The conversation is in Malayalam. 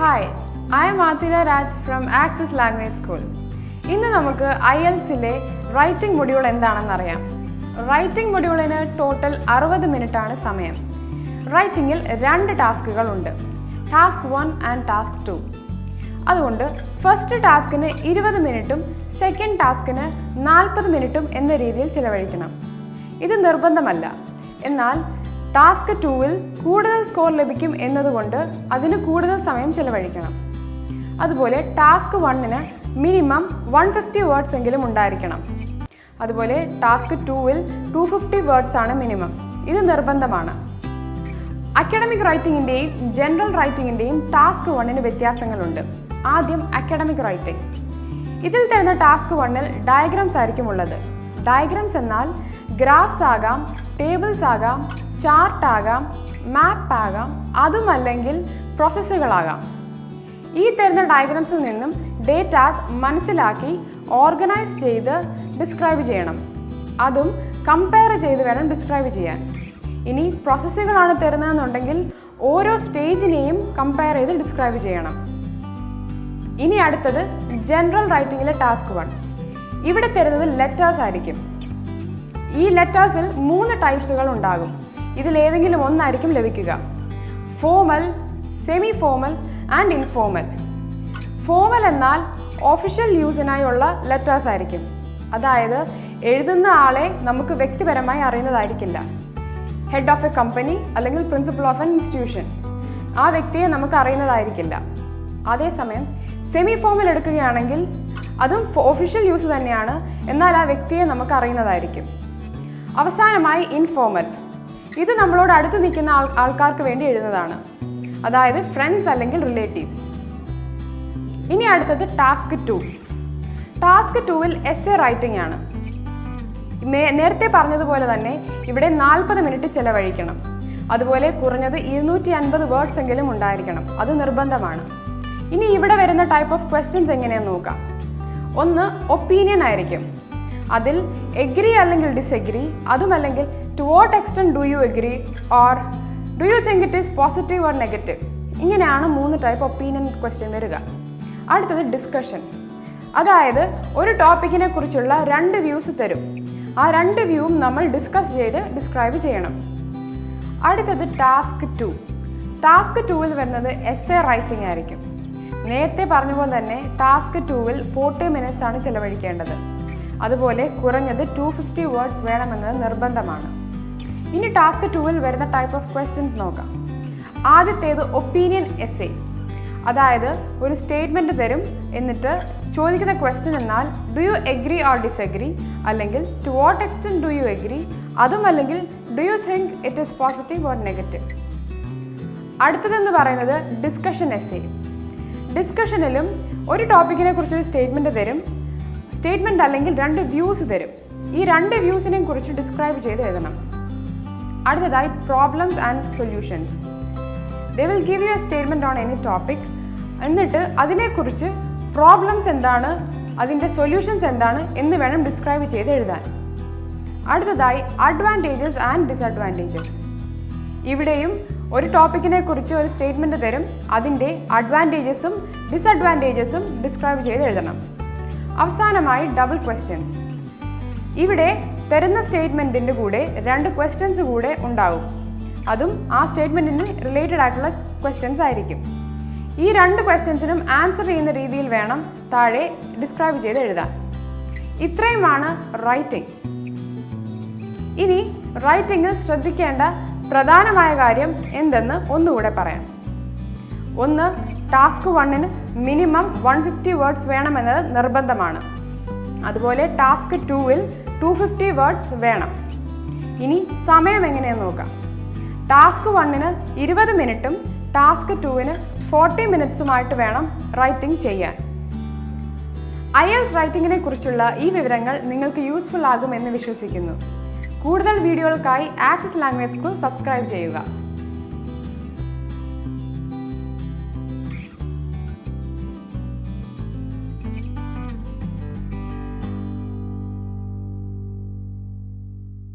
Hi, I am Athila Raj from Access Language School. ഇന്ന് നമുക്ക് IELTS-ലെ റൈറ്റിംഗ് മൊഡ്യൂൾ എന്താണെന്ന് അറിയാം. റൈറ്റിംഗ് മൊഡ്യൂളിന് ടോട്ടൽ 60 മിനിറ്റ് ആണ് സമയം. റൈറ്റിംഗിൽ 2 ടാസ്കുകൾ ഉണ്ട്, ടാസ്ക് 1 ആൻഡ് ടാസ്ക് 2. അതുകൊണ്ട് ഫസ്റ്റ് ടാസ്കിന് 20 മിനിറ്റും സെക്കൻഡ് ടാസ്കിന് 40 മിനിറ്റും എന്ന രീതിയിൽ ചിലവഴിക്കണം. ഇത് നിർബന്ധമല്ല, എന്നാൽ ടാസ്ക് 2-ൽ കൂടുതൽ സ്കോർ ലഭിക്കും എന്നതുകൊണ്ട് അതിന് കൂടുതൽ സമയം ചിലവഴിക്കണം. അതുപോലെ ടാസ്ക് 1-ന് മിനിമം 150 വേർഡ്സ് എങ്കിലും ഉണ്ടായിരിക്കണം. അതുപോലെ ടാസ്ക് 2-ൽ 250 വേർഡ്സ് ആണ് മിനിമം. ഇത് നിർബന്ധമാണ്. അക്കാഡമിക് റൈറ്റിംഗിൻ്റെയും ജനറൽ റൈറ്റിംഗിൻ്റെയും ടാസ്ക് 1-ന് വ്യത്യാസങ്ങളുണ്ട്. ആദ്യം അക്കാഡമിക് റൈറ്റിംഗ്. ഇതിൽ തരുന്ന ടാസ്ക് 1-ൽ ഡയഗ്രാംസ് ആയിരിക്കും ഉള്ളത്. ഡയഗ്രാംസ് എന്നാൽ ഗ്രാഫ്സ് ആകാം, ടേബിൾസ് ആകാം, ചാർട്ട് ആകാം, മാപ്പ് ആകാം, അതുമല്ലെങ്കിൽ പ്രോസസ്സുകളാകാം. ഈ തരുന്ന ഡയഗ്രാംസിൽ നിന്നും ഡേറ്റാസ് മനസ്സിലാക്കി ഓർഗനൈസ് ചെയ്ത് ഡിസ്ക്രൈബ് ചെയ്യണം. അതും കമ്പയർ ചെയ്ത് വേണം ഡിസ്ക്രൈബ് ചെയ്യാൻ. ഇനി പ്രോസസ്സുകളാണ് തരുന്നതെന്നുണ്ടെങ്കിൽ ഓരോ സ്റ്റേജിനെയും കമ്പയർ ചെയ്ത് ഡിസ്ക്രൈബ് ചെയ്യണം. ഇനി അടുത്തത് ജനറൽ റൈറ്റിംഗിലെ ടാസ്ക് 1. ഇവിടെ തരുന്നത് ലെറ്റേഴ്സ് ആയിരിക്കും. ഈ ലെറ്റേഴ്സിൽ 3 ടൈപ്സുകൾ ഉണ്ടാകും. ഇതിലേതെങ്കിലും ഒന്നായിരിക്കും ലഭിക്കുക. Formal, semi formal and informal. Formal എന്നാൽ ഒഫീഷ്യൽ യൂസിനായുള്ള ലെറ്റേഴ്സ് ആയിരിക്കും. അതായത് എഴുതുന്ന ആളെ നമുക്ക് വ്യക്തിപരമായി അറിയുന്നതായിരിക്കില്ല. ഹെഡ് ഓഫ് എ കമ്പനി അല്ലെങ്കിൽ പ്രിൻസിപ്പൽ ഓഫ് എൻ ഇൻസ്റ്റിറ്റ്യൂഷൻ, ആ വ്യക്തിയെ നമുക്ക് അറിയുന്നതായിരിക്കില്ല. അതേസമയം സെമി ഫോമൽ എടുക്കുകയാണെങ്കിൽ അതും ഒഫീഷ്യൽ യൂസ് തന്നെയാണ്, എന്നാൽ ആ വ്യക്തിയെ നമുക്ക് അറിയുന്നതായിരിക്കും. അവസാനമായി ഇൻഫോമൽ. ഇത് നമ്മളോട് അടുത്ത് നിൽക്കുന്ന ആൾക്കാർക്ക് വേണ്ടി എഴുതുന്നതാണ്, അതായത് ഫ്രണ്ട്സ് അല്ലെങ്കിൽ റിലേറ്റീവ്സ്. ഇനി അടുത്തത് ടാസ്ക് 2. ടാസ്ക് 2-ൽ എസ്സേ റൈറ്റിംഗ് ആണ്. നേരത്തെ പറഞ്ഞതുപോലെ തന്നെ ഇവിടെ 40 മിനിറ്റ് ചിലവഴിക്കണം. അതുപോലെ കുറഞ്ഞത് 250 വേർഡ്സ് എങ്കിലും ഉണ്ടായിരിക്കണം. അത് നിർബന്ധമാണ്. ഇനി ഇവിടെ വരുന്ന ടൈപ്പ് ഓഫ് ക്വസ്റ്റ്യൻസ് എങ്ങനെയാണെന്ന് നോക്കാം. ഒന്ന് ഒപ്പീനിയൻ ആയിരിക്കും. അതിൽ എഗ്രി അല്ലെങ്കിൽ ഡിസെഗ്രി, അതുമല്ലെങ്കിൽ to what extent do you agree or do you think it is positive or negative. ഇങ്ങനെയാണ് 3 ടൈപ്പ് ഒപ്പീനിയൻ ക്വസ്റ്റ്യൻ വരിക. അടുത്തത് ഡിസ്കഷൻ. അതായത് ഒരു ടോപ്പിക്കിനെ കുറിച്ചുള്ള 2 വ്യൂസ് തരും. ആ 2 വ്യൂവും നമ്മൾ ഡിസ്കസ് ചെയ്ത് ഡിസ്ക്രൈബ് ചെയ്യണം. അടുത്തത് ടാസ്ക് 2. ടാസ്ക് 2-ൽ വരുന്നത് എസ്സേ റൈറ്റിംഗ് ആയിരിക്കും. നേരത്തെ പറഞ്ഞ പോലെ തന്നെ ടാസ്ക് 2-ൽ 40 മിനിറ്റ്സ് ആണ് ചിലവഴിക്കേണ്ടത്. അതുപോലെ കുറഞ്ഞത് 250 വേർഡ്സ് വേണമെന്നത് നിർബന്ധമാണ്. ഇനി ടാസ്ക് 2-ൽ വരുന്ന ടൈപ്പ് ഓഫ് ക്വസ്റ്റ്യൻസ് നോക്കാം. ആദ്യത്തേത് ഒപ്പീനിയൻ എസ്സേ. അതായത് ഒരു സ്റ്റേറ്റ്മെൻറ്റ് തരും, എന്നിട്ട് ചോദിക്കുന്ന ക്വസ്റ്റ്യൻ എന്നാൽ do you agree or disagree, അല്ലെങ്കിൽ to what extent do you agree, അതുമല്ലെങ്കിൽ do you think it is positive or negative. അടുത്തതെന്ന് പറയുന്നത് ഡിസ്കഷൻ എസ്സേ. ഡിസ്കഷനിലും ഒരു ടോപ്പിക്കിനെ കുറിച്ചൊരു സ്റ്റേറ്റ്മെൻറ്റ് തരും. സ്റ്റേറ്റ്മെൻറ്റ് അല്ലെങ്കിൽ 2 വ്യൂസ് തരും. ഈ 2 വ്യൂസിനെയും കുറിച്ച് ഡിസ്ക്രൈബ് ചെയ്ത് എഴുതണം. അടുത്തതായി problems and solutions. They will give you A statement on any topic, എന്നിട്ട് അതിനെക്കുറിച്ച് പ്രോബ്ലംസ് എന്താണ്, അതിൻ്റെ സൊല്യൂഷൻസ് എന്താണ് എന്ന് വേണം ഡിസ്ക്രൈബ് ചെയ്ത് എഴുതാൻ. അടുത്തതായി അഡ്വാൻറ്റേജസ് ആൻഡ് ഡിസഡ്വാൻറ്റേജസ്. ഇവിടെയും ഒരു ടോപ്പിക്കിനെ കുറിച്ച് ഒരു സ്റ്റേറ്റ്മെൻറ്റ് തരും. അതിൻ്റെ അഡ്വാൻറ്റേജസും ഡിസഡ്വാൻറ്റേജസും ഡിസ്ക്രൈബ് ചെയ്ത് എഴുതണം. അവസാനമായി ഡബിൾ ക്വസ്റ്റ്യൻസ്. ഇവിടെ തരുന്ന സ്റ്റേറ്റ്മെൻറ്റിൻ്റെ കൂടെ 2 ക്വസ്റ്റ്യൻസ് കൂടെ ഉണ്ടാവും. അതും ആ സ്റ്റേറ്റ്മെൻറ്റിന് റിലേറ്റഡ് ആയിട്ടുള്ള ക്വസ്റ്റ്യൻസ് ആയിരിക്കും. ഈ 2 ക്വസ്റ്റ്യൻസിനും ആൻസർ ചെയ്യുന്ന രീതിയിൽ വേണം താഴെ ഡിസ്ക്രൈബ് ചെയ്ത് എഴുതാൻ. ഇത്രയുമാണ് റൈറ്റിംഗ്. ഇനി റൈറ്റിംഗിൽ ശ്രദ്ധിക്കേണ്ട പ്രധാനമായ കാര്യം എന്തെന്ന് ഒന്നുകൂടെ പറയാം. ഒന്ന്, ടാസ്ക് 1-ന് മിനിമം 150 വേർഡ്സ് വേണമെന്നത് നിർബന്ധമാണ്. അതുപോലെ ടാസ്ക് 2-ൽ 250 വേർഡ്സ് വേണം. ഇനി സമയം എങ്ങനെയെന്ന് നോക്കാം. ടാസ്ക് 1-ന് 20 മിനിറ്റും ടാസ്ക് 2-ന് 40 മിനിറ്റ്സുമായിട്ട് വേണം റൈറ്റിംഗ് ചെയ്യാൻ. IELTS റൈറ്റിംഗിനെ കുറിച്ചുള്ള ഈ വിവരങ്ങൾ നിങ്ങൾക്ക് യൂസ്ഫുൾ ആകുമെന്ന് വിശ്വസിക്കുന്നു. കൂടുതൽ വീഡിയോകൾക്കായി ആക്സസ് ലാംഗ്വേജ് സ്കൂൾ സബ്സ്ക്രൈബ് ചെയ്യുക.